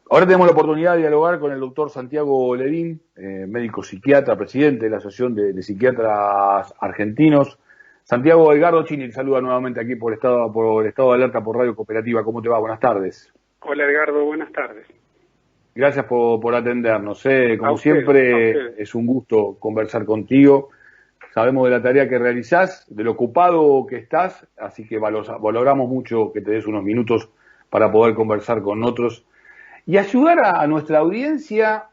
Ahora tenemos la oportunidad de dialogar con el doctor Santiago Levín, médico psiquiatra, presidente de la Asociación de Psiquiatras Argentinos. Santiago Edgardo Chini, saluda nuevamente aquí por estado de alerta por Radio Cooperativa. ¿Cómo te va? Buenas tardes. Hola Edgardo, buenas tardes. Gracias por atendernos. A Como ustedes, a siempre, ustedes. es un gusto conversar contigo. Sabemos de la tarea que realizás, de lo ocupado que estás, así que valoramos mucho que te des unos minutos para poder conversar con nosotros y ayudar a nuestra audiencia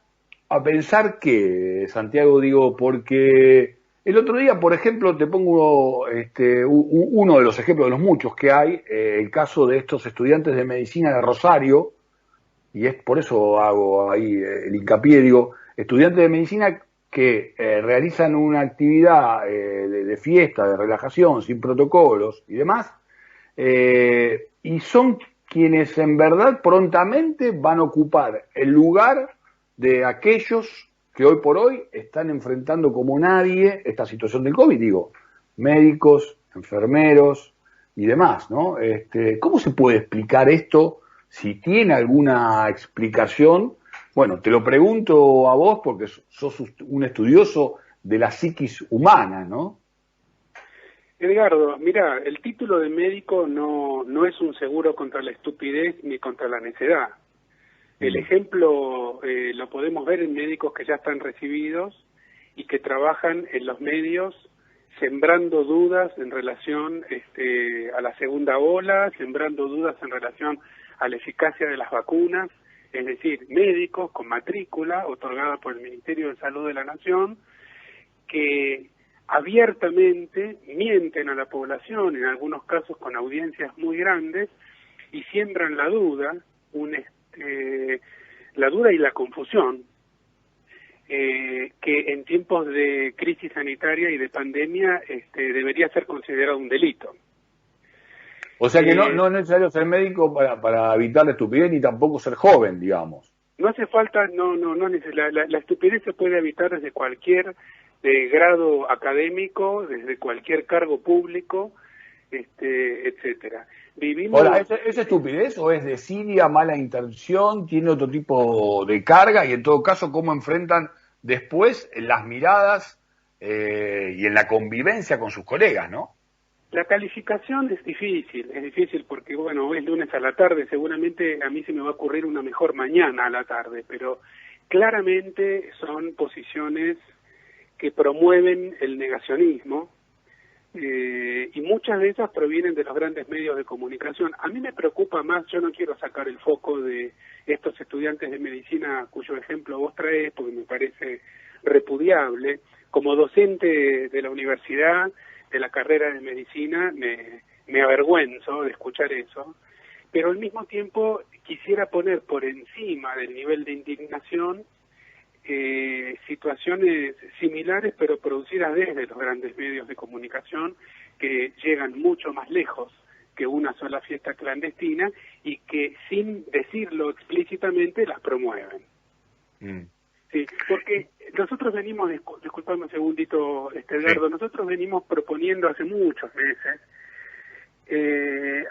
a pensar que, Santiago, digo, porque el otro día, por ejemplo, te pongo uno de los ejemplos de los muchos que hay, el caso de estos estudiantes de medicina de Rosario, y es por eso hago ahí el hincapié, digo, estudiantes de medicina que realizan una actividad de fiesta, de relajación, sin protocolos y demás, y son quienes en verdad prontamente van a ocupar el lugar de aquellos que hoy por hoy están enfrentando como nadie esta situación del COVID, digo, médicos, enfermeros y demás, ¿no? ¿Cómo se puede explicar esto? Si tiene alguna explicación, bueno, te lo pregunto a vos porque sos un estudioso de la psiquis humana, ¿no? Edgardo, mira, el título de médico no es un seguro contra la estupidez ni contra la necedad. El ejemplo lo podemos ver en médicos que ya están recibidos y que trabajan en los medios sembrando dudas en relación a la segunda ola, sembrando dudas en relación a la eficacia de las vacunas, es decir, médicos con matrícula otorgada por el Ministerio de Salud de la Nación, que abiertamente mienten a la población, en algunos casos con audiencias muy grandes, y siembran la duda, la duda y la confusión, que en tiempos de crisis sanitaria y de pandemia debería ser considerado un delito. O sea que no es necesario ser médico para evitar la estupidez ni tampoco ser joven, digamos. No hace falta, la estupidez se puede evitar desde cualquier grado académico, desde cualquier cargo público, etcétera. Ahora, Vivimos... ¿es estupidez o es desidia, mala intención, tiene otro tipo de carga y en todo caso cómo enfrentan después las miradas y en la convivencia con sus colegas, ¿no? La calificación es difícil porque, bueno, hoy es lunes a la tarde, seguramente a mí se me va a ocurrir una mejor mañana a la tarde, pero claramente son posiciones que promueven el negacionismo, y muchas de esas provienen de los grandes medios de comunicación. A mí me preocupa más, yo no quiero sacar el foco de estos estudiantes de medicina cuyo ejemplo vos traes, porque me parece repudiable. Como docente de la universidad, de la carrera de medicina, me avergüenzo de escuchar eso, pero al mismo tiempo quisiera poner por encima del nivel de indignación situaciones similares pero producidas desde los grandes medios de comunicación que llegan mucho más lejos que una sola fiesta clandestina y que sin decirlo explícitamente las promueven. Sí, porque nosotros venimos, disculpame un segundito, Edgardo, nosotros venimos proponiendo hace muchos meses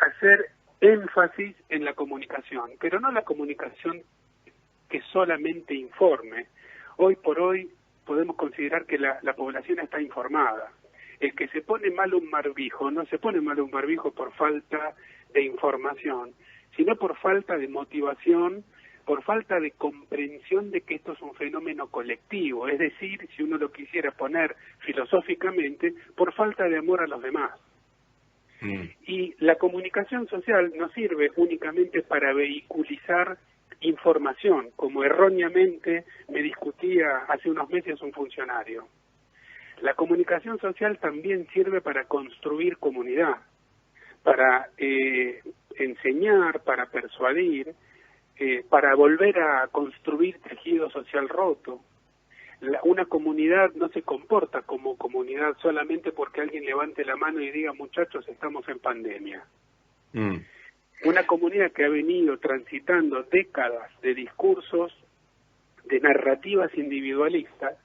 hacer énfasis en la comunicación, pero no la comunicación que solamente informe. Hoy por hoy podemos considerar que la población está informada. El que se pone mal un barbijo, no se pone mal un barbijo por falta de información, sino por falta de motivación, por falta de comprensión de que esto es un fenómeno colectivo, es decir, si uno lo quisiera poner filosóficamente, por falta de amor a los demás. Y la comunicación social no sirve únicamente para vehiculizar información, como erróneamente me discutía hace unos meses un funcionario. La comunicación social también sirve para construir comunidad, para enseñar, para persuadir, para volver a construir tejido social roto. Una comunidad no se comporta como comunidad solamente porque alguien levante la mano y diga, muchachos, estamos en pandemia. Una comunidad que ha venido transitando décadas de discursos, de narrativas individualistas,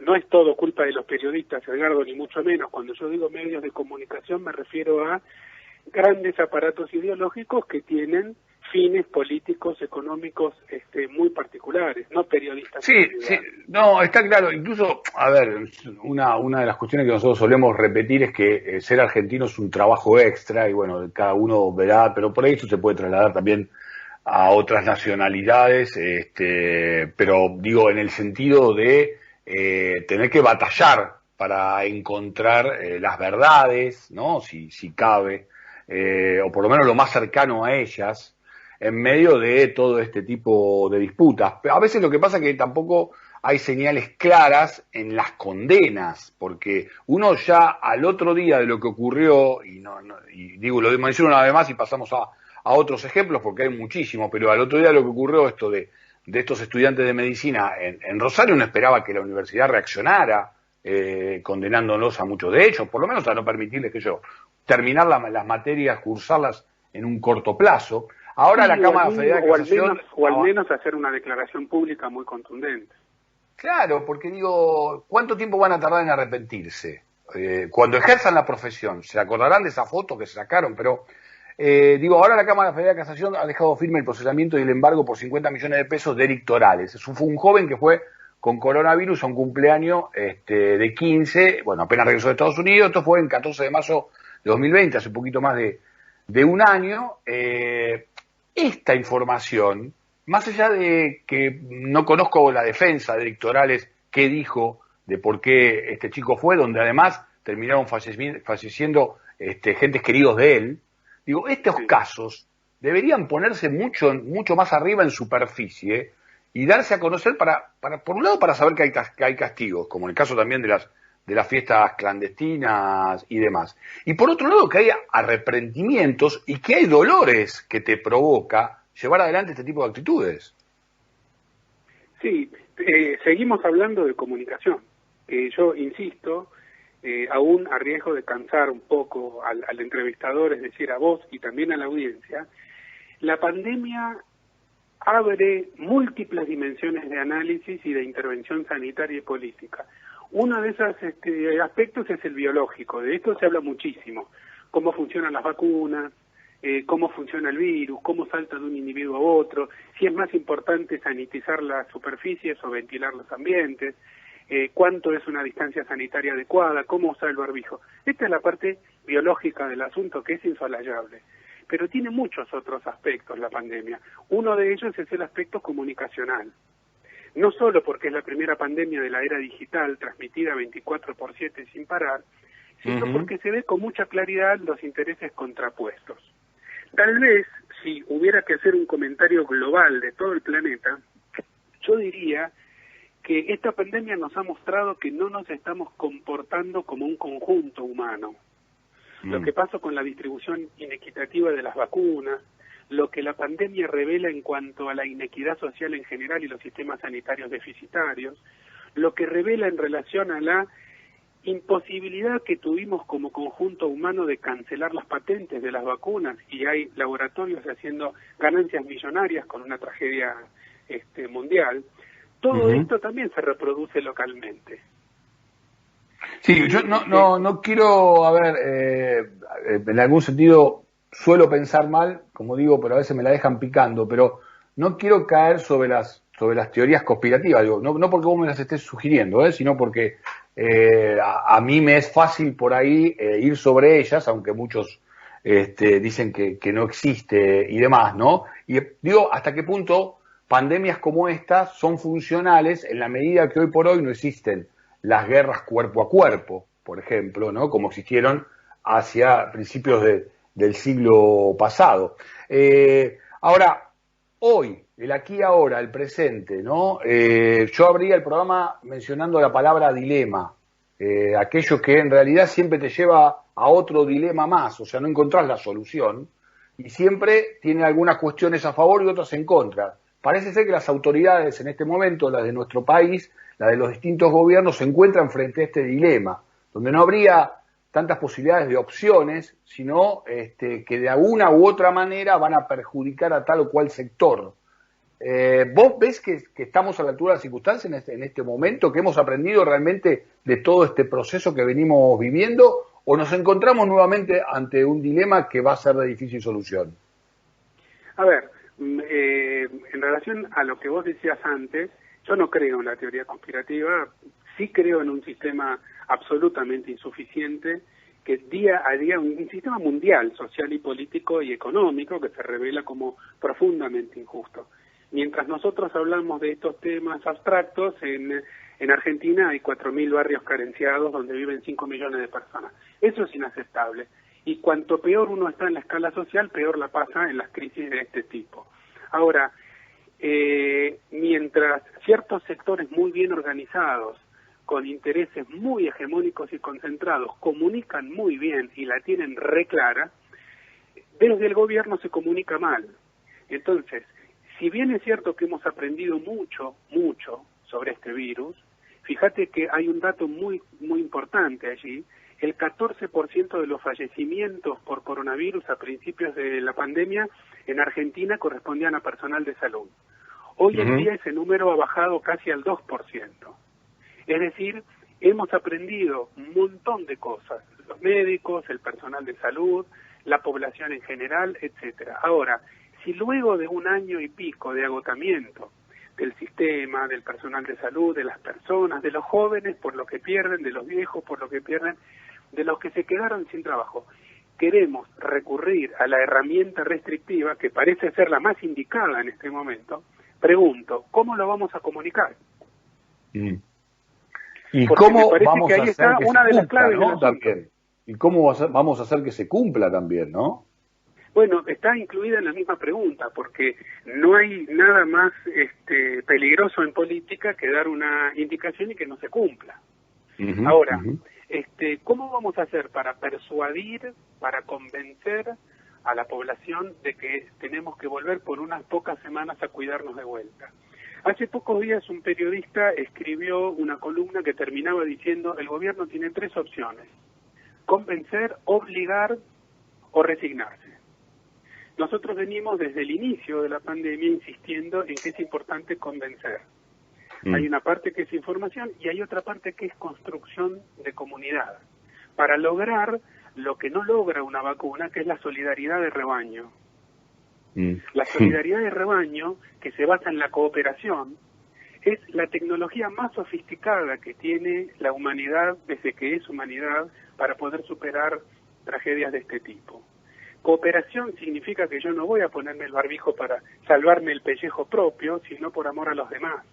no es todo culpa de los periodistas, Edgardo, ni mucho menos. Cuando yo digo medios de comunicación me refiero a grandes aparatos ideológicos que tienen fines políticos, económicos muy particulares, no periodistas. Sí, sí, no, está claro. Incluso, a ver, una de las cuestiones que nosotros solemos repetir es que ser argentino es un trabajo extra y bueno, cada uno verá, pero por ahí eso se puede trasladar también a otras nacionalidades, pero digo, en el sentido de tener que batallar para encontrar las verdades, ¿no? Si cabe, o por lo menos lo más cercano a ellas, en medio de todo este tipo de disputas. Pero a veces lo que pasa es que tampoco hay señales claras en las condenas, porque uno ya al otro día de lo que ocurrió, y digo, lo menciono una vez más y pasamos a otros ejemplos, porque hay muchísimos, pero al otro día de lo que ocurrió esto de estos estudiantes de medicina en Rosario, uno esperaba que la universidad reaccionara, condenándolos a muchos de ellos, por lo menos a no permitirles que terminar las materias, cursarlas en un corto plazo. Ahora sí, la Cámara Federal de Casación... O al menos hacer una declaración pública muy contundente. Claro, porque digo, ¿cuánto tiempo van a tardar en arrepentirse? Cuando ejerzan la profesión, se acordarán de esa foto que se sacaron, pero digo, ahora la Cámara Federal de Casación ha dejado firme el procesamiento y el embargo por 50 millones de pesos de Eric Torales. Fue un joven que fue con coronavirus a un cumpleaños de 15, bueno, apenas regresó de Estados Unidos, esto fue el 14 de marzo de 2020, hace un poquito más de un año. Esta información, más allá de que no conozco la defensa de electorales, qué dijo de por qué este chico fue, donde además terminaron falleciendo gentes queridos de él, digo, estos casos deberían ponerse mucho más arriba en superficie y darse a conocer por un lado para saber que hay castigos, como en el caso también de las fiestas clandestinas y demás. Y por otro lado, que haya arrepentimientos y que hay dolores que te provoca llevar adelante este tipo de actitudes. Sí, seguimos hablando de comunicación. Yo insisto, aún a riesgo de cansar un poco al entrevistador, es decir, a vos y también a la audiencia, la pandemia abre múltiples dimensiones de análisis y de intervención sanitaria y política. Uno de esos aspectos es el biológico, de esto se habla muchísimo, cómo funcionan las vacunas, cómo funciona el virus, cómo salta de un individuo a otro, si es más importante sanitizar las superficies o ventilar los ambientes, cuánto es una distancia sanitaria adecuada, cómo usar el barbijo. Esta es la parte biológica del asunto que es insolayable, pero tiene muchos otros aspectos la pandemia. Uno de ellos es el aspecto comunicacional. No solo porque es la primera pandemia de la era digital, transmitida 24/7 sin parar, sino porque se ve con mucha claridad los intereses contrapuestos. Tal vez, si hubiera que hacer un comentario global de todo el planeta, yo diría que esta pandemia nos ha mostrado que no nos estamos comportando como un conjunto humano. Lo que pasó con la distribución inequitativa de las vacunas, lo que la pandemia revela en cuanto a la inequidad social en general y los sistemas sanitarios deficitarios, lo que revela en relación a la imposibilidad que tuvimos como conjunto humano de cancelar las patentes de las vacunas, y hay laboratorios haciendo ganancias millonarias con una tragedia mundial. Todo esto también se reproduce localmente. Sí, yo no quiero, a ver, en algún sentido suelo pensar mal, como digo, pero a veces me la dejan picando, pero no quiero caer sobre las teorías conspirativas, digo, no porque vos me las estés sugiriendo, sino porque a mí me es fácil por ahí ir sobre ellas, aunque muchos dicen que no existe y demás, ¿no? Y digo, ¿hasta qué punto pandemias como estas son funcionales en la medida que hoy por hoy no existen las guerras cuerpo a cuerpo, por ejemplo, ¿no? Como existieron hacia principios del siglo pasado. Ahora, hoy, el aquí y ahora, el presente, ¿no? Yo abría el programa mencionando la palabra dilema, aquello que en realidad siempre te lleva a otro dilema más, o sea, no encontrás la solución, y siempre tiene algunas cuestiones a favor y otras en contra. Parece ser que las autoridades en este momento, las de nuestro país, las de los distintos gobiernos, se encuentran frente a este dilema, donde no habría tantas posibilidades de opciones, sino que de alguna u otra manera van a perjudicar a tal o cual sector. ¿Vos ves que estamos a la altura de las circunstancias en este momento, que hemos aprendido realmente de todo este proceso que venimos viviendo, o nos encontramos nuevamente ante un dilema que va a ser de difícil solución? A ver, En relación a lo que vos decías antes, yo no creo en la teoría conspirativa, sí creo en un sistema absolutamente insuficiente, que día a día, un sistema mundial, social y político y económico, que se revela como profundamente injusto. Mientras nosotros hablamos de estos temas abstractos, en Argentina hay 4.000 barrios carenciados donde viven 5 millones de personas. Eso es inaceptable. Y cuanto peor uno está en la escala social, peor la pasa en las crisis de este tipo. Ahora, mientras ciertos sectores muy bien organizados, con intereses muy hegemónicos y concentrados, comunican muy bien y la tienen re clara, desde el gobierno se comunica mal. Entonces, si bien es cierto que hemos aprendido mucho sobre este virus, fíjate que hay un dato muy importante allí. El 14% de los fallecimientos por coronavirus a principios de la pandemia en Argentina correspondían a personal de salud. Hoy en día ese número ha bajado casi al 2%. Es decir, hemos aprendido un montón de cosas, los médicos, el personal de salud, la población en general, etcétera. Ahora, si luego de un año y pico de agotamiento del sistema, del personal de salud, de las personas, de los jóvenes por lo que pierden, de los viejos por lo que pierden, de los que se quedaron sin trabajo, queremos recurrir a la herramienta restrictiva que parece ser la más indicada en este momento, pregunto, ¿cómo lo vamos a comunicar? ¿Y porque cómo me vamos que a ahí hacer está que una se de las cumpla, claves, ¿no? También. ¿Y cómo vamos a hacer que se cumpla también, no? Bueno, está incluida en la misma pregunta, porque no hay nada más peligroso en política que dar una indicación y que no se cumpla. Ahora, ¿cómo vamos a hacer para persuadir, para convencer a la población de que tenemos que volver por unas pocas semanas a cuidarnos de vuelta? Hace pocos días un periodista escribió una columna que terminaba diciendo: el gobierno tiene 3 opciones: convencer, obligar o resignarse. Nosotros venimos desde el inicio de la pandemia insistiendo en que es importante convencer. Hay una parte que es información y hay otra parte que es construcción de comunidad, para lograr lo que no logra una vacuna, que es la solidaridad de rebaño. La solidaridad de rebaño, que se basa en la cooperación, es la tecnología más sofisticada que tiene la humanidad desde que es humanidad para poder superar tragedias de este tipo. Cooperación significa que yo no voy a ponerme el barbijo para salvarme el pellejo propio, sino por amor a los demás.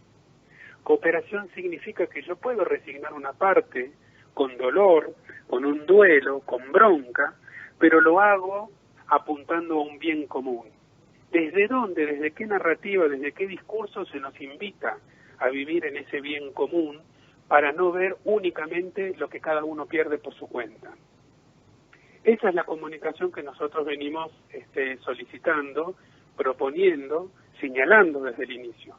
Cooperación significa que yo puedo resignar una parte con dolor, con un duelo, con bronca, pero lo hago apuntando a un bien común. ¿Desde dónde, desde qué narrativa, desde qué discurso se nos invita a vivir en ese bien común para no ver únicamente lo que cada uno pierde por su cuenta? Esa es la comunicación que nosotros venimos solicitando, proponiendo, señalando desde el inicio.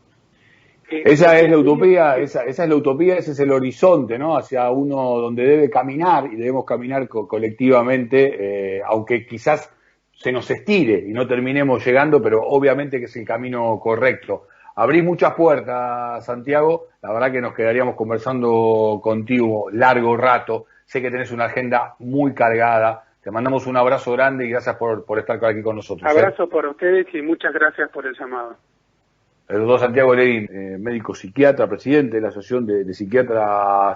Esa es la utopía, esa es la utopía, ese es el horizonte, ¿no? Hacia uno donde debe caminar, y debemos caminar colectivamente, aunque quizás se nos estire y no terminemos llegando, pero obviamente que es el camino correcto. Abrís muchas puertas, Santiago, la verdad que nos quedaríamos conversando contigo largo rato, sé que tenés una agenda muy cargada, te mandamos un abrazo grande y gracias por estar aquí con nosotros. Abrazo por ustedes y muchas gracias por el llamado. El doctor Santiago Levin, médico psiquiatra, presidente de la Asociación de Psiquiatras